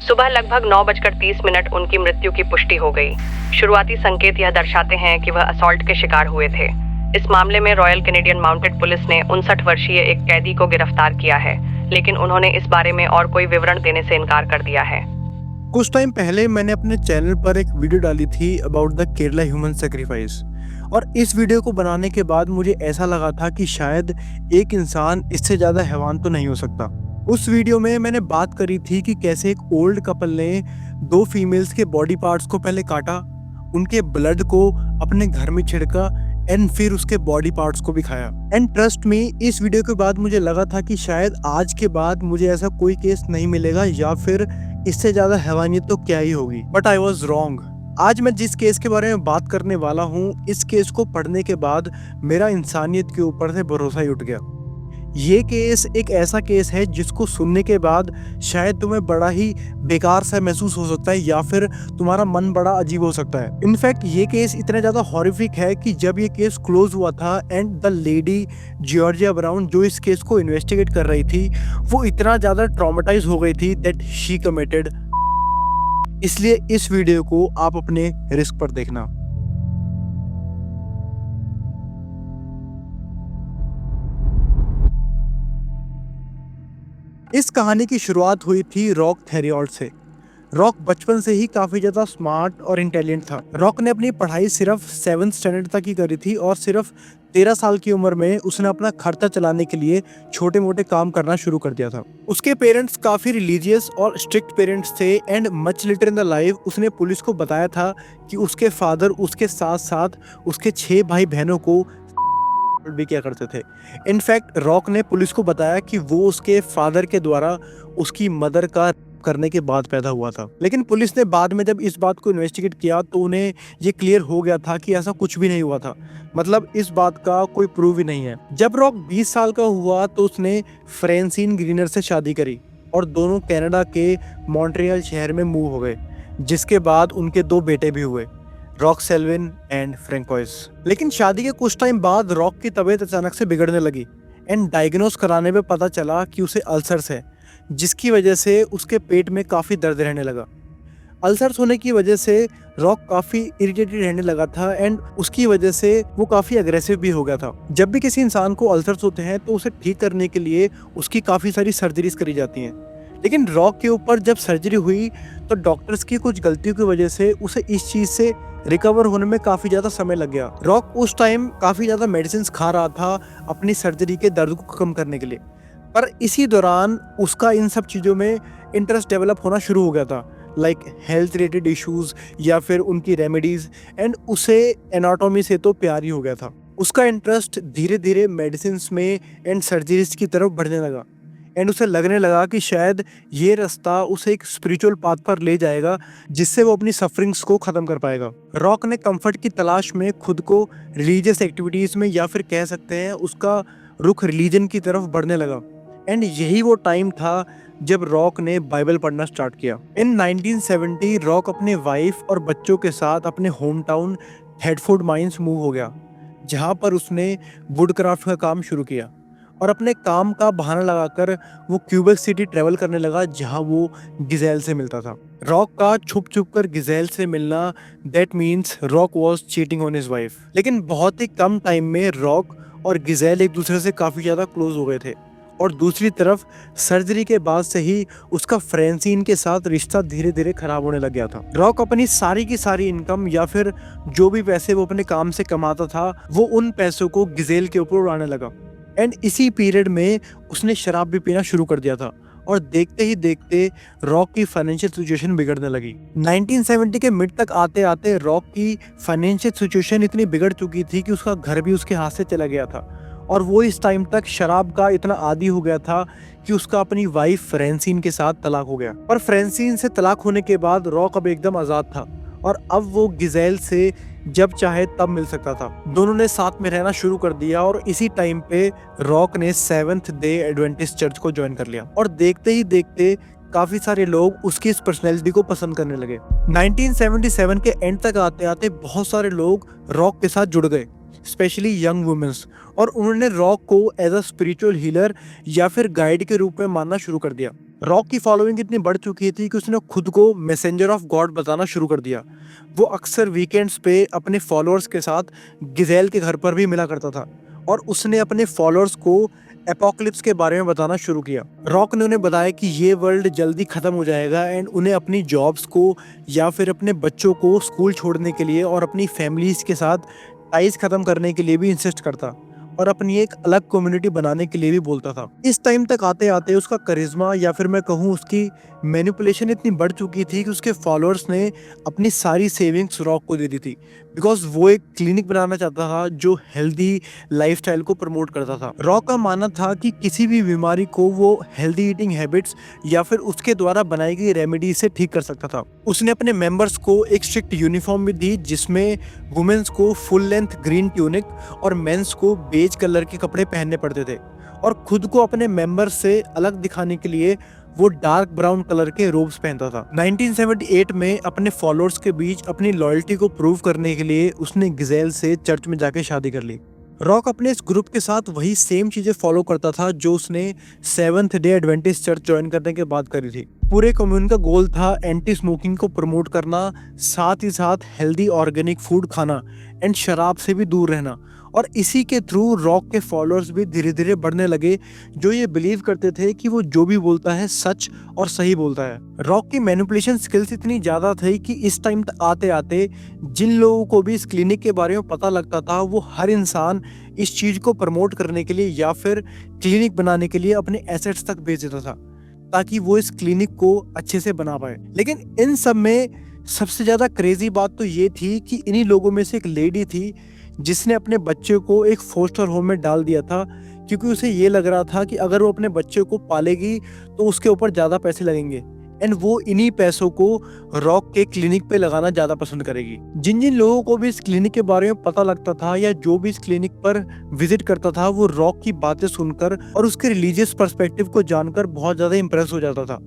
सुबह लगभग 9:30 उनकी मृत्यु की पुष्टि हो गई। शुरुआती संकेत यह दर्शाते हैं कि वह असॉल्ट के शिकार हुए थे। इस मामले में रॉयल कैनेडियन माउंटेड पुलिस ने 59 वर्षीय एक कैदी को गिरफ्तार किया है, लेकिन उन्होंने इस बारे में और कोई विवरण देने से इनकार कर दिया है। कुछ टाइम पहले मैंने अपने चैनल पर एक वीडियो डाली थी about the Kerala human sacrifice, और इस वीडियो को बनाने के बाद मुझे ऐसा लगा था कि शायद एक इंसान इससे ज़्यादा हैवान तो नहीं हो सकता। उस वीडियो में मैंने बात करी थी कि कैसे एक ओल्ड कपल ने 2 फीमेल्स के बॉडी पार्ट्स को पहले काटा, उनके ब्लड को अपने घर में छिड़का एंड फिर उसके बॉडी पार्ट्स को भी खाया। एंड ट्रस्ट मी, इस वीडियो के बाद मुझे लगा था कि शायद आज के बाद मुझे ऐसा कोई केस नहीं मिलेगा या फिर इससे ज़्यादा हैवानियत तो क्या ही होगी। But I was wrong. आज मैं जिस केस के बारे में बात करने वाला हूँ, इस केस को पढ़ने के बाद मेरा इंसानियत के ऊपर से भरोसा ही उठ गया। ये केस एक ऐसा केस है जिसको सुनने के बाद शायद तुम्हें बड़ा ही बेकार सा महसूस हो सकता है या फिर तुम्हारा मन बड़ा अजीब हो सकता है। इनफैक्ट ये केस इतना ज़्यादा हॉरिफिक है कि जब ये केस क्लोज हुआ था and the lady Georgia brown जो इस केस को इन्वेस्टिगेट कर रही थी, वो इतना ज़्यादा ट्रॉमेटाइज हो गई थी दैट शी कमिटेड। इसलिए इस वीडियो को आप अपने रिस्क पर देखना। इस कहानी की शुरुआत हुई थी रॉक थेरियॉल्ड से। रॉक बचपन से ही काफ़ी ज़्यादा स्मार्ट और इंटेलिजेंट था। रॉक ने अपनी पढ़ाई सिर्फ 7th स्टैंडर्ड तक ही करी थी और सिर्फ 13 साल की उम्र में उसने अपना खर्चा चलाने के लिए छोटे मोटे काम करना शुरू कर दिया था। उसके पेरेंट्स काफ़ी रिलीजियस और स्ट्रिक्ट पेरेंट्स थे and much later in the life उसने पुलिस को बताया था कि उसके फादर उसके साथ साथ उसके 6 भाई बहनों को भी क्या करते थे। इनफैक्ट रॉक ने पुलिस को बताया कि वो उसके फादर के द्वारा उसकी मदर का करने के बाद पैदा हुआ था। लेकिन पुलिस ने बाद में जब इस बात को इन्वेस्टिगेट किया तो उन्हें ये क्लियर हो गया था कि ऐसा कुछ भी नहीं हुआ था। मतलब इस बात का कोई प्रूफ ही नहीं है। जब रॉक 20 साल का हुआ तो उसने फ्रेंसिन ग्रीनर से शादी करी और दोनों कनाडा के मॉन्ट्रियल शहर में मूव हो गए, जिसके बाद उनके 2 बेटे भी हुए, रॉक सेल्विन एंड फ्रैंकोइस। लेकिन शादी के कुछ टाइम बाद रॉक की तबीयत अचानक से बिगड़ने लगी एंड डायग्नोस कराने में पता चला कि उसे अल्सर्स है, जिसकी वजह से उसके पेट में काफ़ी दर्द रहने लगा। अल्सर्स होने की वजह से रॉक काफ़ी इरिटेटेड रहने लगा था एंड उसकी वजह से वो काफ़ी अग्रेसिव भी हो गया था। जब भी किसी इंसान को अल्सर्स होते हैं तो उसे ठीक करने के लिए उसकी काफ़ी सारी सर्जरीज करी जाती हैं। लेकिन रॉक के ऊपर जब सर्जरी हुई तो डॉक्टर्स की कुछ गलतियों की वजह से उसे इस चीज़ से रिकवर होने में काफ़ी ज़्यादा समय लग गया। रॉक उस टाइम काफ़ी ज़्यादा मेडिसिन खा रहा था अपनी सर्जरी के दर्द को कम करने के लिए, पर इसी दौरान उसका इन सब चीज़ों में इंटरेस्ट डेवलप होना शुरू हो गया था, लाइक हेल्थ रिलेटेड इश्यूज़ या फिर उनकी रेमेडीज़, एंड उसे एनाटॉमी से तो प्यार ही हो गया था। उसका इंटरेस्ट धीरे धीरे मेडिसिन में एंड सर्जरीज की तरफ बढ़ने लगा एंड उसे लगने लगा कि शायद ये रास्ता उसे एक स्पिरिचुअल पाथ पर ले जाएगा जिससे वो अपनी सफरिंग्स को ख़त्म कर पाएगा। रॉक ने कंफर्ट की तलाश में खुद को रिलीजियस एक्टिविटीज़ में या फिर कह सकते हैं उसका रुख रिलीजन की तरफ बढ़ने लगा एंड यही वो टाइम था जब रॉक ने बाइबल पढ़ना स्टार्ट किया। इन 1970 रॉक अपने वाइफ और बच्चों के साथ अपने होम टाउन हेडफोर्ड माइंस मूव हो गया, जहाँ पर उसने वुडक्राफ्ट का काम शुरू किया और अपने काम का बहाना लगाकर वो क्यूबेक सिटी ट्रेवल करने लगा जहां वो गिजेल से मिलता था। रॉक का छुप छुप कर गिजेल से मिलना, that means rock was cheating on his wife. लेकिन बहुत ही कम टाइम में रॉक और गिजेल एक दूसरे से काफ़ी ज़्यादा क्लोज हो गए थे और दूसरी तरफ सर्जरी के बाद से ही उसका फ्रेंसिन के साथ रिश्ता धीरे धीरे खराब होने लग गया था। रॉक अपनी सारी की सारी इनकम या फिर जो भी पैसे वो अपने काम से कमाता था वो उन पैसों को गिजेल के ऊपर उड़ाने लगा एंड इसी पीरियड में उसने शराब भी पीना शुरू कर दिया था और देखते ही देखते रॉक की फाइनेंशियल सिचुएशन बिगड़ने लगी। 1970 के मिड तक आते आते रॉक की फाइनेंशियल सिचुएशन इतनी बिगड़ चुकी थी कि उसका घर भी उसके हाथ से चला गया था और वो इस टाइम तक शराब का इतना आदी हो गया था कि उसका अपनी वाइफ फ्रेंसिन के साथ तलाक हो गया। पर फ्रेंसिन से तलाक होने के बाद रॉक अब एकदम आज़ाद था और अब वो गिजेल से जब चाहे तब मिल सकता था। दोनों ने साथ में रहना शुरू कर दिया और इसी टाइम पे रॉक ने सेवेंथ डे एडवेंटिस्ट चर्च को ज्वाइन कर लिया और देखते ही देखते काफी सारे लोग उसकी इस पर्सनैलिटी को पसंद करने लगे। 1977 के एंड तक आते आते बहुत सारे लोग रॉक के साथ जुड़ गए, स्पेशली यंग वुमेन्स, और उन्होंने रॉक को एज अ स्पिरिचुअल हीलर या फिर गाइड के रूप में मानना शुरू कर दिया। रॉक की फॉलोइंग इतनी बढ़ चुकी थी कि उसने खुद को मैसेंजर ऑफ गॉड बताना शुरू कर दिया। वो अक्सर वीकेंड्स पे अपने फॉलोअर्स के साथ गिजेल के घर पर भी मिला करता था और उसने अपने फॉलोअर्स को एपोकलिप्स के बारे में बताना शुरू किया। रॉक ने उन्हें बताया कि ये वर्ल्ड जल्दी खत्म हो जाएगा एंड उन्हें अपनी जॉब्स को या फिर अपने बच्चों को स्कूल छोड़ने के लिए और अपनी फैमिलीज के साथ टाइज खत्म करने के लिए भी इंसिस्ट करता और अपनी एक अलग कम्युनिटी बनाने के लिए भी बोलता था। इस टाइम तक आते आते उसका करिश्मा या फिर मैं कहूँ उसकी मैनिपुलेशन इतनी बढ़ चुकी थी कि उसके फॉलोअर्स ने अपनी सारी सेविंग्स रॉक को दे दी थी, बिकॉज वो एक क्लिनिक बनाना चाहता था जो हेल्दी लाइफस्टाइल को प्रमोट करता था। रॉक का मानना था कि किसी भी बीमारी को वो हेल्दी ईटिंग हैबिट्स या फिर उसके द्वारा बनाई गई रेमेडी से ठीक कर सकता था। उसने अपने मेंबर्स को एक स्ट्रिक्ट यूनिफॉर्म भी दी जिसमें वुमेन्स को फुल लेंथ ग्रीन ट्यूनिक और मेंस को बेज कलर के कपड़े पहनने पड़ते थे, और खुद को अपने मेंबर्स से अलग दिखाने के लिए वो डार्क ब्राउन कलर के रोब्स पहनता था। 1978 में अपने फॉलोअर्स के बीच अपनी लॉयल्टी को प्रूव करने के लिए उसने गिजेल से चर्च में जाके शादी कर ली। रॉक अपने इस ग्रुप के साथ वही सेम चीजें फॉलो करता था जो उसने seventh day Adventist church join करने के बाद करी थी। पूरे कम्युन का गोल था एंटी स्मोकिंग को प्रमोट करना, साथ ही साथ हेल्दी ऑर्गेनिक फूड खाना एंड शराब से भी दूर रहना, और इसी के थ्रू रॉक के फॉलोअर्स भी धीरे धीरे बढ़ने लगे जो ये बिलीव करते थे कि वो जो भी बोलता है सच और सही बोलता है। रॉक की मैनिपुलेशन स्किल्स इतनी ज़्यादा थी कि इस टाइम तक आते आते जिन लोगों को भी इस क्लिनिक के बारे में पता लगता था वो हर इंसान इस चीज़ को प्रमोट करने के लिए या फिर क्लिनिक बनाने के लिए अपने एसेट्स तक बेच देता था ताकि वो इस क्लिनिक को अच्छे से बना पाए। लेकिन इन सब में सबसे ज़्यादा क्रेजी बात तो ये थी कि इन्हीं लोगों में से एक लेडी थी जिसने अपने बच्चे को एक फोस्टर होम में डाल दिया था क्योंकि उसे ये लग रहा था कि अगर वो अपने बच्चे को पालेगी तो उसके ऊपर ज़्यादा पैसे लगेंगे एंड वो इन्हीं पैसों को रॉक के क्लिनिक पे लगाना ज़्यादा पसंद करेगी। जिन जिन लोगों को भी इस क्लिनिक के बारे में पता लगता था या जो भी इस क्लिनिक पर विजिट करता था वो रॉक की बातें सुनकर और उसके रिलीजियस पर्सपेक्टिव को जानकर बहुत ज़्यादा इम्प्रेस हो जाता था।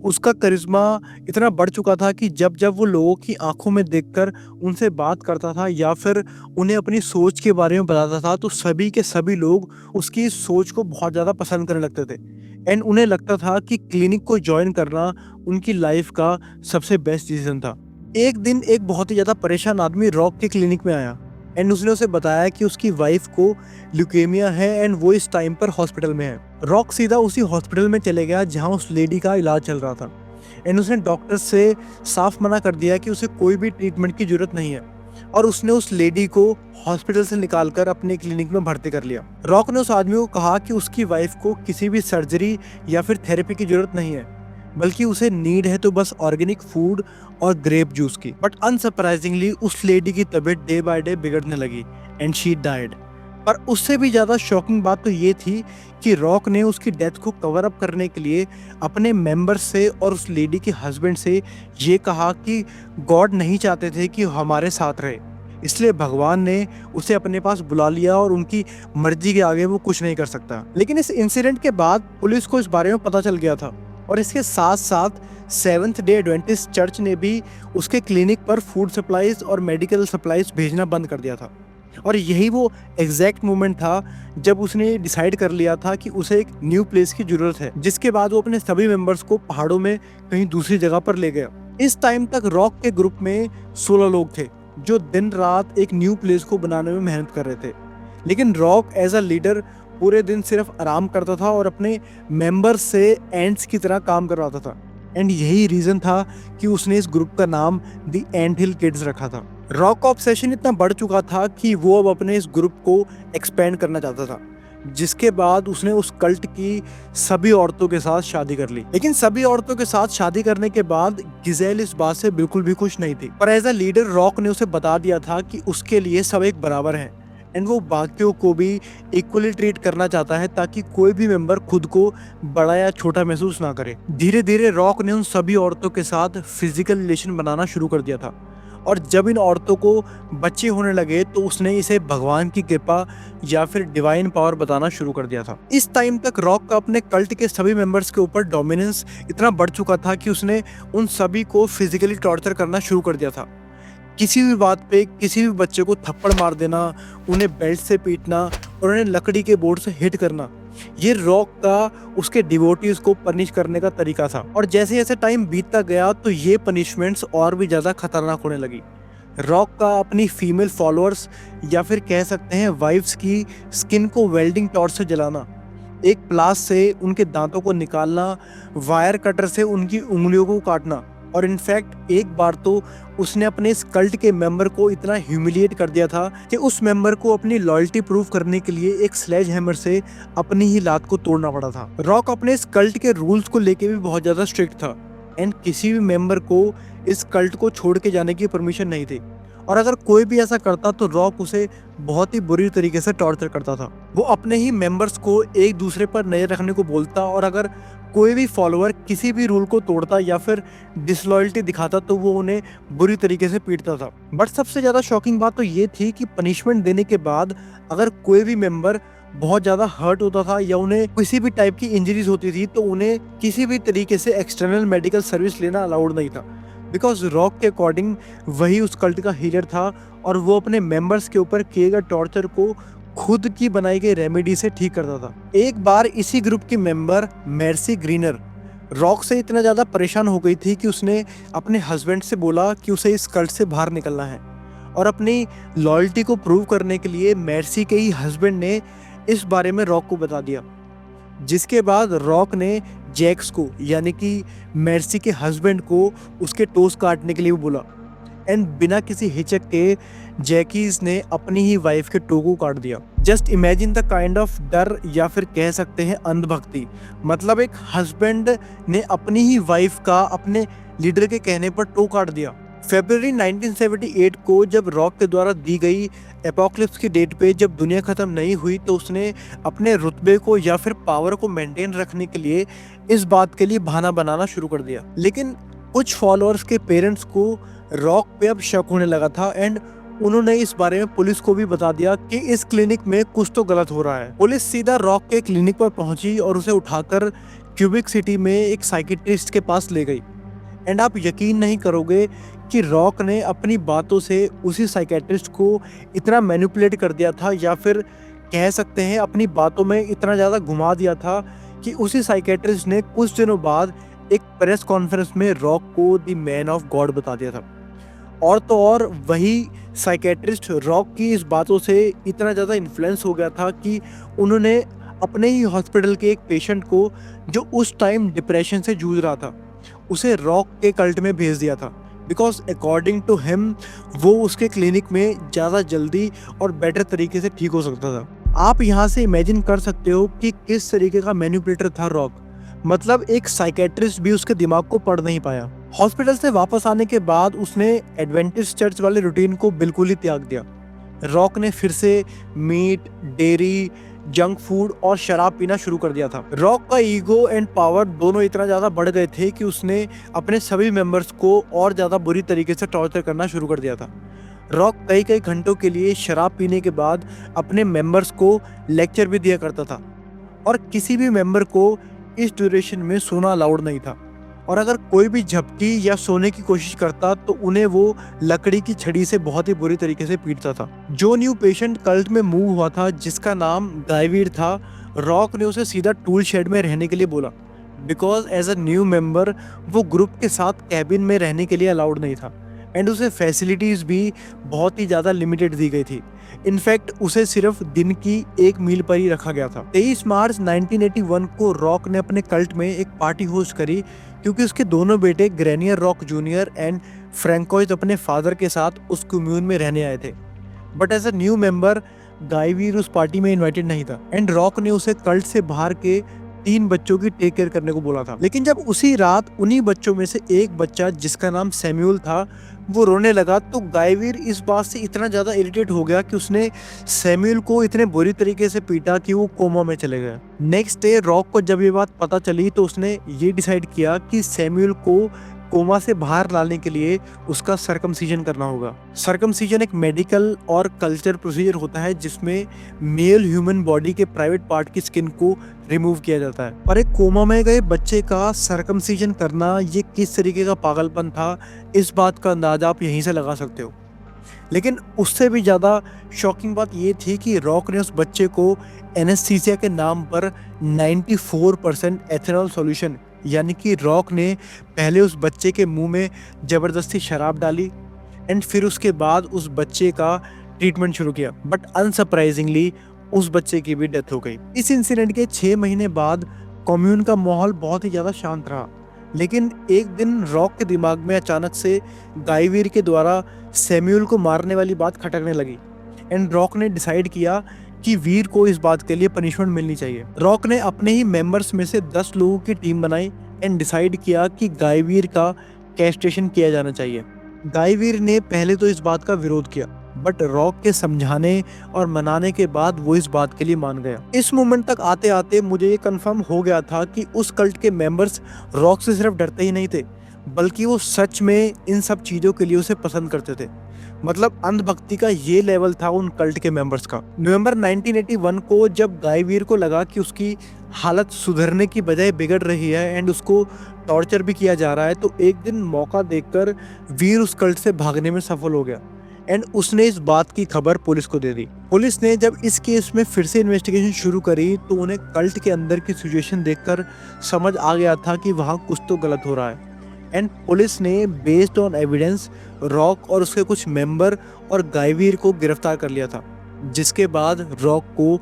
उसका करिश्मा इतना बढ़ चुका था कि जब जब वो लोगों की आंखों में देखकर उनसे बात करता था या फिर उन्हें अपनी सोच के बारे में बताता था तो सभी के सभी लोग उसकी इस सोच को बहुत ज़्यादा पसंद करने लगते थे एंड उन्हें लगता था कि क्लिनिक को ज्वाइन करना उनकी लाइफ का सबसे बेस्ट डिसीजन था। एक दिन एक बहुत ही ज़्यादा परेशान आदमी रॉक के क्लिनिक में आया एंड उसने उसे बताया कि उसकी वाइफ को ल्यूकेमिया है एंड वो इस टाइम पर हॉस्पिटल में है। रॉक सीधा उसी हॉस्पिटल में चले गया जहां उस लेडी का इलाज चल रहा था एंड उसने डॉक्टर से साफ मना कर दिया कि उसे कोई भी ट्रीटमेंट की जरूरत नहीं है और उसने उस लेडी को हॉस्पिटल से निकालकर अपने क्लिनिक में भर्ती कर लिया। रॉक ने उस आदमी को कहा कि उसकी वाइफ को किसी भी सर्जरी या फिर थेरेपी की जरूरत नहीं है बल्कि उसे नीड है तो बस ऑर्गेनिक फूड और ग्रेप जूस की। बट अनसरप्राइजिंगली उस लेडी की तबीयत डे बाय डे बिगड़ने लगी एंड शी डाइड। पर उससे भी ज़्यादा शॉकिंग बात तो ये थी कि रॉक ने उसकी डेथ को कवर अप करने के लिए अपने मेंबर्स से और उस लेडी के हस्बैंड से ये कहा कि गॉड नहीं चाहते थे कि हमारे साथ रहे, इसलिए भगवान ने उसे अपने पास बुला लिया और उनकी मर्जी के आगे वो कुछ नहीं कर सकता। लेकिन इस इंसिडेंट के बाद पुलिस को इस बारे में पता चल गया था और इसके साथ साथ सेवंथ डे एडवेंटिस्ट चर्च ने भी उसके क्लिनिक पर फूड सप्लाईज और मेडिकल सप्लाईज भेजना बंद कर दिया था। और यही वो एग्जैक्ट मोमेंट था जब उसने डिसाइड कर लिया था कि उसे एक न्यू प्लेस की जरूरत है, जिसके बाद वो अपने सभी मेंबर्स को पहाड़ों में कहीं दूसरी जगह पर ले गया। इस टाइम तक रॉक के ग्रुप में 16 लोग थे जो दिन रात एक न्यू प्लेस को बनाने में मेहनत कर रहे थे। लेकिन रॉक एज अ लीडर पूरे दिन सिर्फ आराम करता था और अपने मेंबर्स से एंट्स की तरह काम करवाता था एंड यही रीजन था कि उसने इस ग्रुप का नाम द एंट हिल किड्स रखा था। रॉक का ऑब्सेशन इतना बढ़ चुका था कि वो अब अपने इस ग्रुप को एक्सपेंड करना चाहता था, जिसके बाद उसने उस कल्ट की सभी औरतों के साथ शादी कर ली। लेकिन सभी औरतों के साथ शादी करने के बाद गिजेल इस बात से बिल्कुल भी खुश नहीं थी, पर एज अ लीडर रॉक ने उसे बता दिया था कि उसके लिए सब एक बराबर हैं एंड वो बाकियों को भी इक्वली ट्रीट करना चाहता है ताकि कोई भी मेंबर खुद को बड़ा या छोटा महसूस ना करे। धीरे धीरे रॉक ने उन सभी औरतों के साथ फिजिकल रिलेशन बनाना शुरू कर दिया था और जब इन औरतों को बच्चे होने लगे तो उसने इसे भगवान की कृपा या फिर डिवाइन पावर बताना शुरू कर दिया था। इस टाइम तक रॉक का अपने कल्ट के सभी मेंबर्स के ऊपर डोमिनेंस इतना बढ़ चुका था कि उसने उन सभी को फिजिकली टॉर्चर करना शुरू कर दिया था किसी भी बात पे किसी भी बच्चे को थप्पड़ मार देना, उन्हें बेल्ट से पीटना और उन्हें लकड़ी के बोर्ड से हिट करना, ये रॉक का उसके डिवोटीज को पनिश करने का तरीका था। और जैसे जैसे टाइम बीतता गया तो ये पनिशमेंट्स और भी ज़्यादा खतरनाक होने लगी। रॉक का अपनी फीमेल फॉलोअर्स या फिर कह सकते हैं वाइफ्स की स्किन को वेल्डिंग टॉर्च से जलाना, एक प्लास से उनके दांतों को निकालना, वायर कटर से उनकी उंगलियों को काटना, और इनफैक्ट एक बार तो उसने अपने इस कल्ट के मेंबर को इतना ह्यूमिलिएट कर दिया था कि उस मेंबर को अपनी लॉयल्टी प्रूव करने के लिए एक स्लेज हैमर से अपनी ही लात को तोड़ना पड़ा था। रॉक अपने इस कल्ट के रूल्स को लेके भी बहुत ज़्यादा स्ट्रिक्ट था एंड किसी भी मेंबर को इस कल्ट को छोड़ के जाने की परमिशन नहीं थी, और अगर कोई भी ऐसा करता तो रॉक उसे बहुत ही बुरी तरीके से टॉर्चर करता था। वो अपने ही मेंबर्स को एक दूसरे पर नजर रखने को बोलता, और अगर कोई भी फॉलोअर किसी भी रूल को तोड़ता या फिर डिसलॉयल्टी दिखाता तो वो उन्हें बुरी तरीके से पीटता था। बट सबसे ज़्यादा शॉकिंग बात तो ये थी कि पनिशमेंट देने के बाद अगर कोई भी मेंबर बहुत ज़्यादा हर्ट होता था या उन्हें किसी भी टाइप की इंजरीज होती थी तो उन्हें किसी भी तरीके से एक्सटर्नल मेडिकल सर्विस लेना अलाउड नहीं था, बिकॉज रॉक के अकॉर्डिंग वही उस कल्ट का हीलर था और वो अपने मेंबर्स के ऊपर किए गए टॉर्चर को खुद की बनाई गई रेमेडी से ठीक करता था। एक बार इसी ग्रुप की मेंबर मेर्सी ग्रीनर रॉक से इतना ज़्यादा परेशान हो गई थी कि उसने अपने हस्बैंड से बोला कि उसे इस कल्ट से बाहर निकलना है, और अपनी लॉयल्टी को प्रूव करने के लिए मेर्सी के ही हस्बैंड ने इस बारे में रॉक को बता दिया, जिसके बाद रॉक ने जैक्स को यानी कि मेर्सी के हस्बैंड को उसके टोस काटने के लिए बोला, एंड बिना किसी हिचक के जैकीज ने अपनी ही वाइफ के टो को काट दिया। Just imagine the kind of डर या फिर कह सकते हैं अंधभक्ति, मतलब एक हस्बैंड ने अपनी ही वाइफ का अपने लीडर के कहने पर टो काट दिया। फरवरी 1978 को जब रॉक के द्वारा दी गई एपोक्लिप्स की डेट पे जब दुनिया खत्म नहीं हुई तो उसने अपने रुतबे को या फिर पावर को मेंटेन रखने के लिए इस बात के लिए बहाना बनाना शुरू कर दिया। लेकिन कुछ फॉलोअर्स के पेरेंट्स को रॉक पे अब शक होने लगा था एंड उन्होंने इस बारे में पुलिस को भी बता दिया कि इस क्लिनिक में कुछ तो गलत हो रहा है। पुलिस सीधा रॉक के क्लिनिक पर पहुंची और उसे उठाकर क्यूबिक सिटी में एक साइकियाट्रिस्ट के पास ले गई। एंड आप यकीन नहीं करोगे कि रॉक ने अपनी बातों से उसी साइकियाट्रिस्ट को इतना मैनिपुलेट कर दिया था या फिर कह सकते हैं अपनी बातों में इतना ज़्यादा घुमा दिया था कि उसी साइकियाट्रिस्ट ने कुछ दिनों बाद एक प्रेस कॉन्फ्रेंस में रॉक को द मैन ऑफ गॉड बता दिया था। और तो और वही साइकियाट्रिस्ट रॉक की इस बातों से इतना ज़्यादा इन्फ्लुएंस हो गया था कि उन्होंने अपने ही हॉस्पिटल के एक पेशेंट को जो उस टाइम डिप्रेशन से जूझ रहा था उसे रॉक के कल्ट में भेज दिया था, बिकॉज अकॉर्डिंग टू हिम वो उसके क्लिनिक में ज़्यादा जल्दी और बेटर तरीके से ठीक हो सकता था। आप यहाँ से इमेजिन कर सकते हो कि किस तरीके का मैनिपुलेटर था रॉक, मतलब एक साइकियाट्रिस्ट भी उसके दिमाग को पढ़ नहीं पाया। हॉस्पिटल से वापस आने के बाद उसने एडवेंटिस्ट चर्च वाले रूटीन को बिल्कुल ही त्याग दिया। रॉक ने फिर से मीट, डेयरी, जंक फूड और शराब पीना शुरू कर दिया था। रॉक का ईगो एंड पावर दोनों इतना ज़्यादा बढ़ गए थे कि उसने अपने सभी मेंबर्स को और ज़्यादा बुरी तरीके से टॉर्चर करना शुरू कर दिया था। रॉक कई कई घंटों के लिए शराब पीने के बाद अपने मेंबर्स को लेक्चर भी दिया करता था, और किसी भी मेंबर को इस ड्यूरेशन में सोना अलाउड नहीं था, और अगर कोई भी झपकी या सोने की कोशिश करता तो उन्हें वो लकड़ी की छड़ी से बहुत ही बुरी तरीके से पीटता था। जो न्यू पेशेंट कल्ट में मूव हुआ था जिसका नाम गायवीर था, रॉक ने उसे सीधा टूल शेड में रहने के लिए बोला, because as a new member वो ग्रुप के साथ कैबिन में रहने के लिए अलाउड नहीं था, एंड उसे फैसिलिटीज़ भी बहुत ही ज़्यादा लिमिटेड दी गई थी। इनफैक्ट उसे सिर्फ दिन की एक मील पर ही रखा गया था। 23 मार्च 1981 को रॉक ने अपने कल्ट में एक पार्टी होस्ट करी क्योंकि उसके दोनों बेटे ग्रेनियर रॉक जूनियर एंड फ्रैंकोइज अपने फादर के साथ उस कम्यून में रहने आए थे। But as a new member गायवीर उस पार्टी में इन्वाइटेड नहीं था, एंड रॉक ने उसे कल्ट से बाहर के 3 बच्चों की टेक केयर करने को बोला था। लेकिन जब उसी रात उन्हीं बच्चों में से एक बच्चा जिसका नाम सैमुअल था वो रोने लगा तो गायवीर इस बात से इतना ज़्यादा इरिटेट हो गया कि उसने सैमुअल को इतने बुरी तरीके से पीटा कि वो कोमा में चले गए। नेक्स्ट डे रॉक को जब ये बात पता चली तो उसने ये डिसाइड किया कि सैमुअल को कोमा से बाहर लाने के लिए उसका सर्कमसीजन करना होगा। सर्कमसीजन एक मेडिकल और कल्चर प्रोसीजर होता है जिसमें मेल ह्यूमन बॉडी के प्राइवेट पार्ट की स्किन को रिमूव किया जाता है। पर एक कोमा में गए बच्चे का सर्कमसीजन करना ये किस तरीके का पागलपन था, इस बात का अंदाजा आप यहीं से लगा सकते हो। लेकिन उससे भी ज़्यादा शॉकिंग बात ये थी कि रॉक ने उस बच्चे को एनेस्थीसिया के नाम पर 94% एथेनॉल सॉल्यूशन, यानी कि रॉक ने पहले उस बच्चे के मुंह में ज़बरदस्ती शराब डाली एंड फिर उसके बाद उस बच्चे का ट्रीटमेंट शुरू किया। बट अनसरप्राइजिंगली उस बच्चे की भी डेथ हो गई। इस इंसिडेंट के 6 महीने बाद कम्यून का माहौल बहुत ही ज़्यादा शांत रहा। लेकिन एक दिन रॉक के दिमाग में अचानक से गायवीर के द्वारा सैमुअल को मारने वाली बात खटकने लगी एंड रॉक ने डिसाइड किया कि वीर को इस बात के लिए पनिशमेंट मिलनी चाहिए। रॉक ने अपने ही मेंबर्स में से 10 लोगों की टीम बनाई एंड डिसाइड किया कि गायवीर का कैस्ट्रेशन किया जाना चाहिए। गायवीर ने पहले तो इस बात का विरोध किया, बट रॉक के समझाने और मनाने के बाद वो इस बात के लिए मान गया। इस मोमेंट तक आते आते मुझे ये कंफर्म हो गया था कि उस कल्ट के मेंबर्स रॉक से सिर्फ डरते ही नहीं थे, बल्कि वो सच में इन सब चीज़ों के लिए उसे पसंद करते थे। मतलब अंधभक्ति का ये लेवल था उन कल्ट के मेंबर्स का। नवंबर 1981 को जब गायवीर को लगा कि उसकी हालत सुधरने की बजाय बिगड़ रही है एंड उसको टॉर्चर भी किया जा रहा है, तो एक दिन मौका देखकर वीर उस कल्ट से भागने में सफल हो गया एंड उसने इस बात की खबर पुलिस को दे दी। पुलिस ने जब इस केस में फिर से इन्वेस्टिगेशन शुरू करी तो उन्हें कल्ट के अंदर की सिचुएशन देखकर समझ आ गया था कि वहाँ कुछ तो गलत हो रहा है एंड पुलिस ने बेस्ड ऑन एविडेंस रॉक और उसके कुछ मेंबर और गायवीर को गिरफ्तार कर लिया था, जिसके बाद रॉक को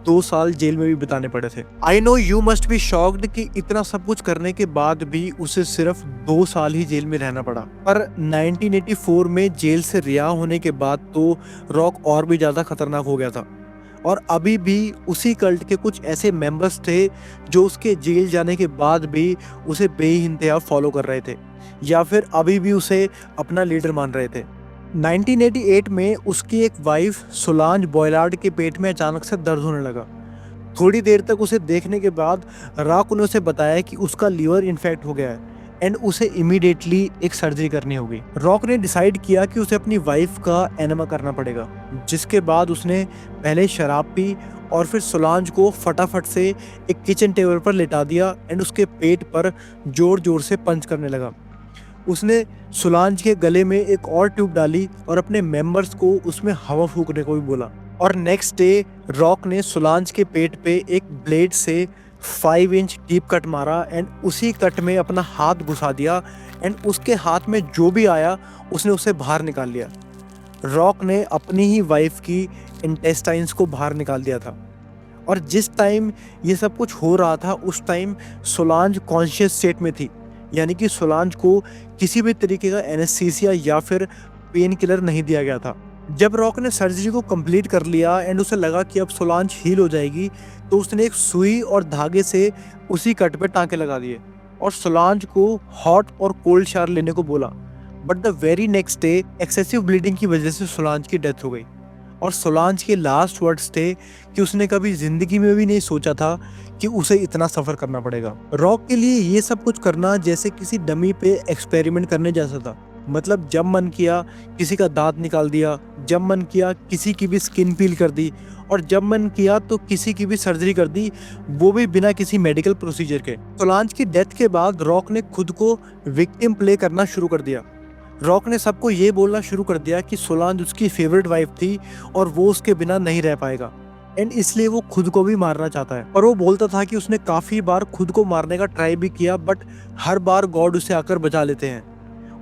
2 साल जेल में भी बिताने पड़े थे। I know you must be shocked कि इतना सब कुछ करने के बाद भी उसे सिर्फ 2 साल ही जेल में रहना पड़ा। पर 1984 में जेल से रिहा होने के बाद तो रॉक और भी ज़्यादा खतरनाक हो गया था और अभी भी उसी कल्ट के कुछ ऐसे मेंबर्स थे जो उसके जेल जाने के बाद भी उसे बेइंतहा फॉलो कर रहे थे या फिर अभी भी उसे अपना लीडर मान रहे थे। 1988 में उसकी एक वाइफ सोलांज बॉयलार्ड के पेट में अचानक से दर्द होने लगा। थोड़ी देर तक उसे देखने के बाद रॉक ने उसे बताया कि उसका लीवर इन्फेक्ट हो गया है एंड उसे इमीडिएटली एक सर्जरी करनी होगी। रॉक ने डिसाइड किया कि उसे अपनी वाइफ का एनेमा करना पड़ेगा, जिसके बाद उसने पहले शराब पी और फिर सोलांज को फटाफट से एक किचन टेबल पर लेटा दिया एंड उसके पेट पर जोर जोर से पंच करने लगा। उसने सोलांज के गले में एक और ट्यूब डाली और अपने मेंबर्स को उसमें हवा फूकने को भी बोला। और नेक्स्ट डे रॉक ने सोलांज के पेट पे एक ब्लेड से 5 इंच डीप कट मारा एंड उसी कट में अपना हाथ घुसा दिया एंड उसके हाथ में जो भी आया उसने उसे बाहर निकाल लिया। रॉक ने अपनी ही वाइफ की इंटेस्टाइन्स को बाहर निकाल दिया था और जिस टाइम ये सब कुछ हो रहा था उस टाइम सोलांज कॉन्शियस स्टेट में थी, यानी कि सोलांज को किसी भी तरीके का एनेस्थीसिया या फिर पेन किलर नहीं दिया गया था। जब रॉक ने सर्जरी को कंप्लीट कर लिया एंड उसे लगा कि अब सोलांज हील हो जाएगी तो उसने एक सुई और धागे से उसी कट पे टांके लगा दिए और सोलांज को हॉट और कोल्ड शावर लेने को बोला। But the very next day excessive bleeding की वजह से सोलांज की डेथ हो गई और सोलांज के लास्ट वर्ड्स थे कि उसने कभी जिंदगी में भी नहीं सोचा था कि उसे इतना सफ़र करना पड़ेगा। रॉक के लिए ये सब कुछ करना जैसे किसी डमी पे एक्सपेरिमेंट करने जैसा था। मतलब जब मन किया किसी का दांत निकाल दिया, जब मन किया किसी की भी स्किन पील कर दी और जब मन किया तो किसी की भी सर्जरी कर दी, वो भी बिना किसी मेडिकल प्रोसीजर के। सोलांज की डेथ के बाद रॉक ने खुद को विक्टिम प्ले करना शुरू कर दिया। रॉक ने सबको ये बोलना शुरू कर दिया कि सोलांज उसकी फेवरेट वाइफ थी और वो उसके बिना नहीं रह पाएगा एंड इसलिए वो खुद को भी मारना चाहता है। और वो बोलता था कि उसने काफ़ी बार खुद को मारने का ट्राई भी किया बट हर बार गॉड उसे आकर बचा लेते हैं।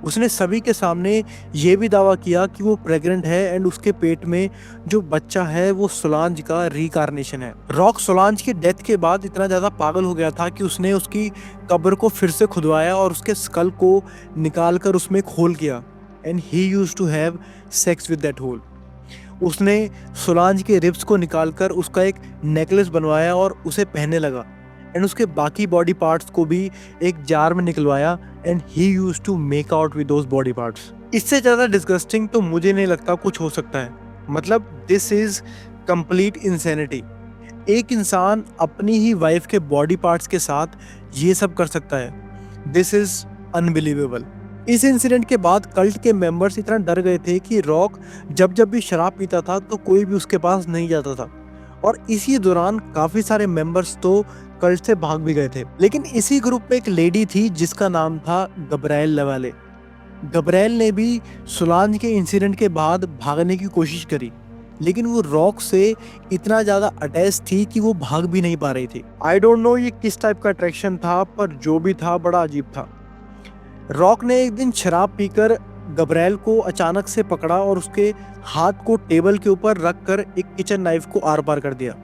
उसने सभी के सामने ये भी दावा किया कि वो प्रेग्नेंट है एंड उसके पेट में जो बच्चा है वो सोलांज का रिकार्नेशन है। रॉक सोलांज की डेथ के बाद इतना ज़्यादा पागल हो गया था कि उसने उसकी कब्र को फिर से खुदवाया और उसके स्कल को निकाल कर उसमें एक होल किया and he used to have sex with that hole. उसने सोलांज के रिब्स को निकालकर उसका एक नेकलेस बनवाया और उसे पहनने लगा एंड उसके बाकी बॉडी पार्ट्स को भी एक जार में निकलवाया and he used to make out with those body parts. इससे ज़्यादा डिस्गस्टिंग तो मुझे नहीं लगता कुछ हो सकता है। मतलब दिस इज़ कंप्लीट इंसैनिटी। एक इंसान अपनी ही वाइफ के बॉडी पार्ट्स के साथ ये सब कर सकता है। This is unbelievable. इस इंसिडेंट के बाद कल्ट के मेंबर्स इतना डर गए थे कि रॉक जब भी शराब पीता था तो कोई भी उसके पास नहीं जाता था और इसी दौरान काफ़ी सारे मेंबर्स तो कल्ट से भाग भी गए थे। लेकिन इसी ग्रुप में एक लेडी थी जिसका नाम था गब्राएल लवाले। गब्रायल ने भी सोलांज के इंसिडेंट के बाद भागने की कोशिश करी, लेकिन वो रॉक से इतना ज़्यादा अटैच थी कि वो भाग भी नहीं पा रही थी। आई डोंट नो ये किस टाइप का अट्रैक्शन था, पर जो भी था बड़ा अजीब था। रॉक ने एक दिन शराब पीकर गब्रायल को अचानक से पकड़ा और उसके हाथ को टेबल के ऊपर रखकर एक किचन नाइफ को आर पार कर दिया।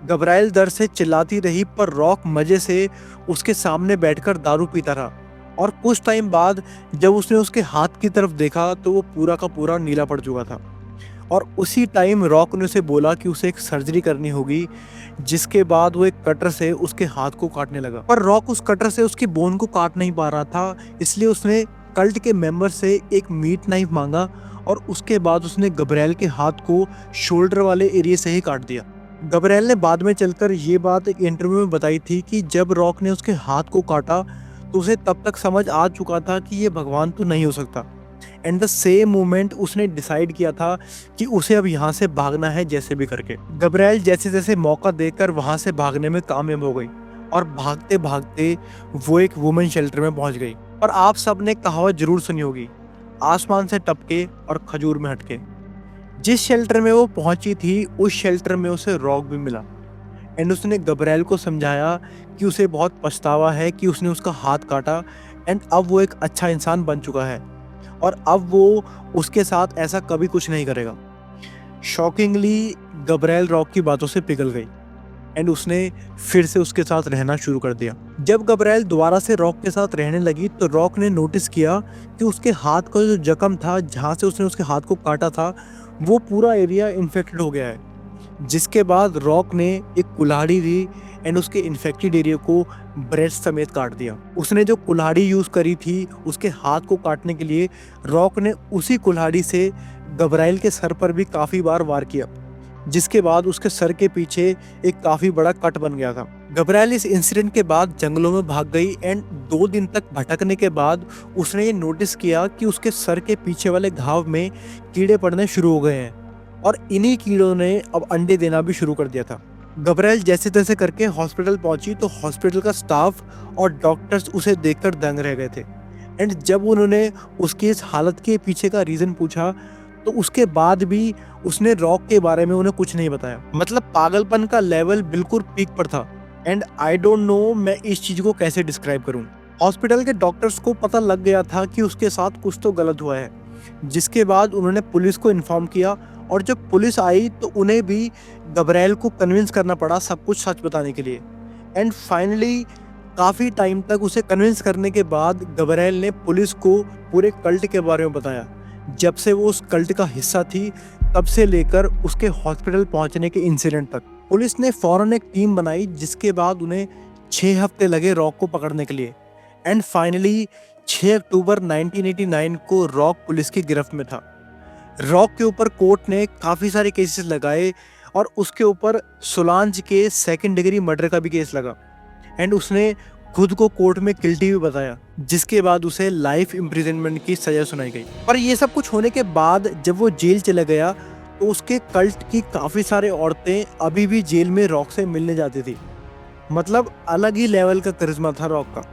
गब्रायल दर्द से चिल्लाती रही, पर रॉक मजे से उसके सामने बैठकर दारू पीता रहा। और कुछ टाइम बाद जब उसने उसके हाथ की तरफ देखा तो वो पूरा का पूरा नीला पड़ चुका था। और उसी टाइम रॉक ने उसे बोला कि उसे एक सर्जरी करनी होगी, जिसके बाद वो एक कटर से उसके हाथ को काटने लगा। पर रॉक उस कटर से उसकी बोन को काट नहीं पा रहा था, इसलिए उसने कल्ट के मेंबर से एक मीट नाइफ मांगा और उसके बाद उसने गब्रायल के हाथ को शोल्डर वाले एरिया से ही काट दिया। गब्रायल ने बाद में चलकर ये बात एक इंटरव्यू में बताई थी कि जब रॉक ने उसके हाथ को काटा तो उसे तब तक समझ आ चुका था कि ये भगवान तो नहीं हो सकता। एंड द सेम मोमेंट उसने डिसाइड किया था कि उसे अब यहाँ से भागना है जैसे भी करके। गब्रायल जैसे जैसे मौका देकर वहाँ से भागने में कामयाब हो गई और भागते भागते वो एक वुमेन शेल्टर में पहुँच गई। और आप सब ने कहावत जरूर सुनी होगी, आसमान से टपके और खजूर में हटके। जिस शेल्टर में वो पहुंची थी उस शेल्टर में उसे रॉक भी मिला। एंड उसने गब्रायल को समझाया कि उसे बहुत पछतावा है कि उसने उसका हाथ काटा, एंड अब वो एक अच्छा इंसान बन चुका है और अब वो उसके साथ ऐसा कभी कुछ नहीं करेगा। शॉकिंगली गब्रायल रॉक की बातों से पिघल गई एंड उसने फिर से उसके साथ रहना शुरू कर दिया। जब गब्रायल दोबारा से रॉक के साथ रहने लगी तो रॉक ने नोटिस किया कि उसके हाथ का जो जख्म था, जहाँ से उसने उसके हाथ को काटा था, वो पूरा एरिया इन्फेक्टेड हो गया है। जिसके बाद रॉक ने एक कुल्हाड़ी ली एंड उसके इन्फेक्टेड एरिया को ब्रेस्ट समेत काट दिया। उसने जो कुल्हाड़ी यूज करी थी उसके हाथ को काटने के लिए, रॉक ने उसी कुल्हाड़ी से गब्रायल के सर पर भी काफी बार वार किया, जिसके बाद उसके सर के पीछे एक काफी बड़ा कट बन गया था। गब्रायल इस इंसिडेंट के बाद जंगलों में भाग गई एंड 2 दिन तक भटकने के बाद उसने ये नोटिस किया कि उसके सर के पीछे वाले घाव में कीड़े पड़ने शुरू हो गए हैं और इन्हीं कीड़ों ने अब अंडे देना भी शुरू कर दिया था। गब्रायल जैसे तैसे करके हॉस्पिटल पहुंची तो हॉस्पिटल का स्टाफ और डॉक्टर्स उसे देखकर दंग रह गए थे। एंड जब उन्होंने उसकी इस हालत के पीछे का रीजन पूछा तो उसके बाद भी उसने रॉक के बारे में उन्हें कुछ नहीं बताया। मतलब पागलपन का लेवल बिल्कुल पीक पर था। एंड आई डोंट नो मैं इस चीज को कैसे डिस्क्राइब करूं। हॉस्पिटल के डॉक्टर्स को पता लग गया था कि उसके साथ कुछ तो गलत हुआ है, जिसके बाद उन्होंने पुलिस को इन्फॉर्म किया और जब पुलिस आई तो उन्हें भी गब्रायल को कन्विंस करना पड़ा सब कुछ सच बताने के लिए। एंड फाइनली काफ़ी टाइम तक उसे कन्विंस करने के बाद गब्रायल ने पुलिस को पूरे कल्ट के बारे में बताया। जब से वो उस कल्ट का हिस्सा थी तब से लेकर उसके हॉस्पिटल पहुंचने के इंसिडेंट तक। पुलिस ने फौरन एक टीम बनाई, जिसके बाद उन्हें 6 हफ्ते लगे रॉक को पकड़ने के लिए। एंड फाइनली 6 अक्टूबर 1989 को रॉक पुलिस की गिरफ्त में था। रॉक के ऊपर कोर्ट ने काफ़ी सारे केसेस लगाए और उसके ऊपर सोलांज के 2nd डिग्री मर्डर का भी केस लगा एंड उसने खुद को कोर्ट में गिल्टी भी बताया, जिसके बाद उसे लाइफ इम्प्रिजनमेंट की सजा सुनाई गई। पर ये सब कुछ होने के बाद जब वो जेल चला गया तो उसके कल्ट की काफ़ी सारे औरतें अभी भी जेल में रॉक से मिलने जाती थी। मतलब अलग ही लेवल का करिश्मा था रॉक का।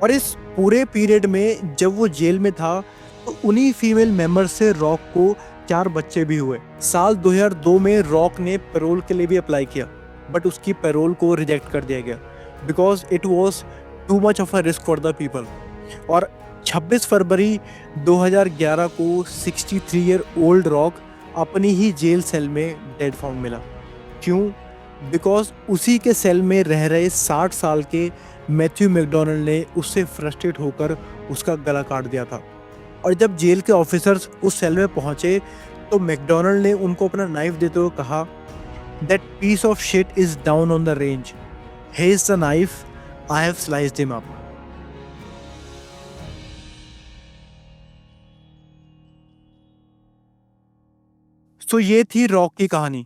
और इस पूरे पीरियड में जब वो जेल में था तो उन्हीं फीमेल मेंबर से रॉक को 4 बच्चे भी हुए। साल 2002 में रॉक ने पैरोल के लिए भी अप्लाई किया, बट उसकी पैरोल को रिजेक्ट कर दिया गया because it was too much of a risk for the people. और 26 फरवरी 2011 को 63 ईयर ओल्ड रॉक अपनी ही जेल सेल में डेड फाउंड मिला। क्यों? बिकॉज उसी के सेल में रह रहे 60 साल के मैथ्यू मैकडोनल्ड ने उससे फ्रस्ट्रेट होकर उसका गला काट दिया था। और जब जेल के ऑफिसर्स उस सेल में पहुंचे तो मैकडोनल्ड ने उनको अपना नाइफ देते हुए कहा, that piece of shit is down on the range, here is the knife, I have sliced him up। तो ये थी रॉक की कहानी।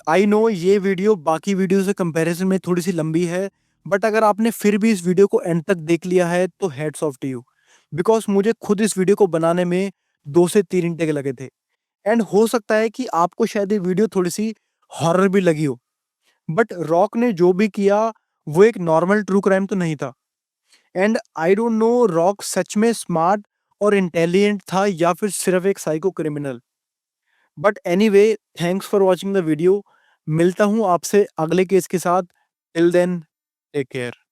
आई नो ये वीडियो बाकी वीडियो से कंपैरिजन में थोड़ी सी लंबी है, बट अगर आपने फिर भी इस वीडियो को एंड तक देख लिया है तो heads off to you, because मुझे खुद इस वीडियो को बनाने में 2 से 3 घंटे के लगे थे। एंड हो सकता है कि आपको शायद ये वीडियो थोड़ी सी हॉरर भी लगी हो, बट रॉक ने जो भी किया वो एक नॉर्मल ट्रू क्राइम तो नहीं था। And I don't know Rock सच में स्मार्ट और इंटेलिजेंट था या फिर सिर्फ एक psycho criminal. But anyway, thanks for watching the video. मिलता हूँ आपसे अगले केस के साथ। Till then, take care.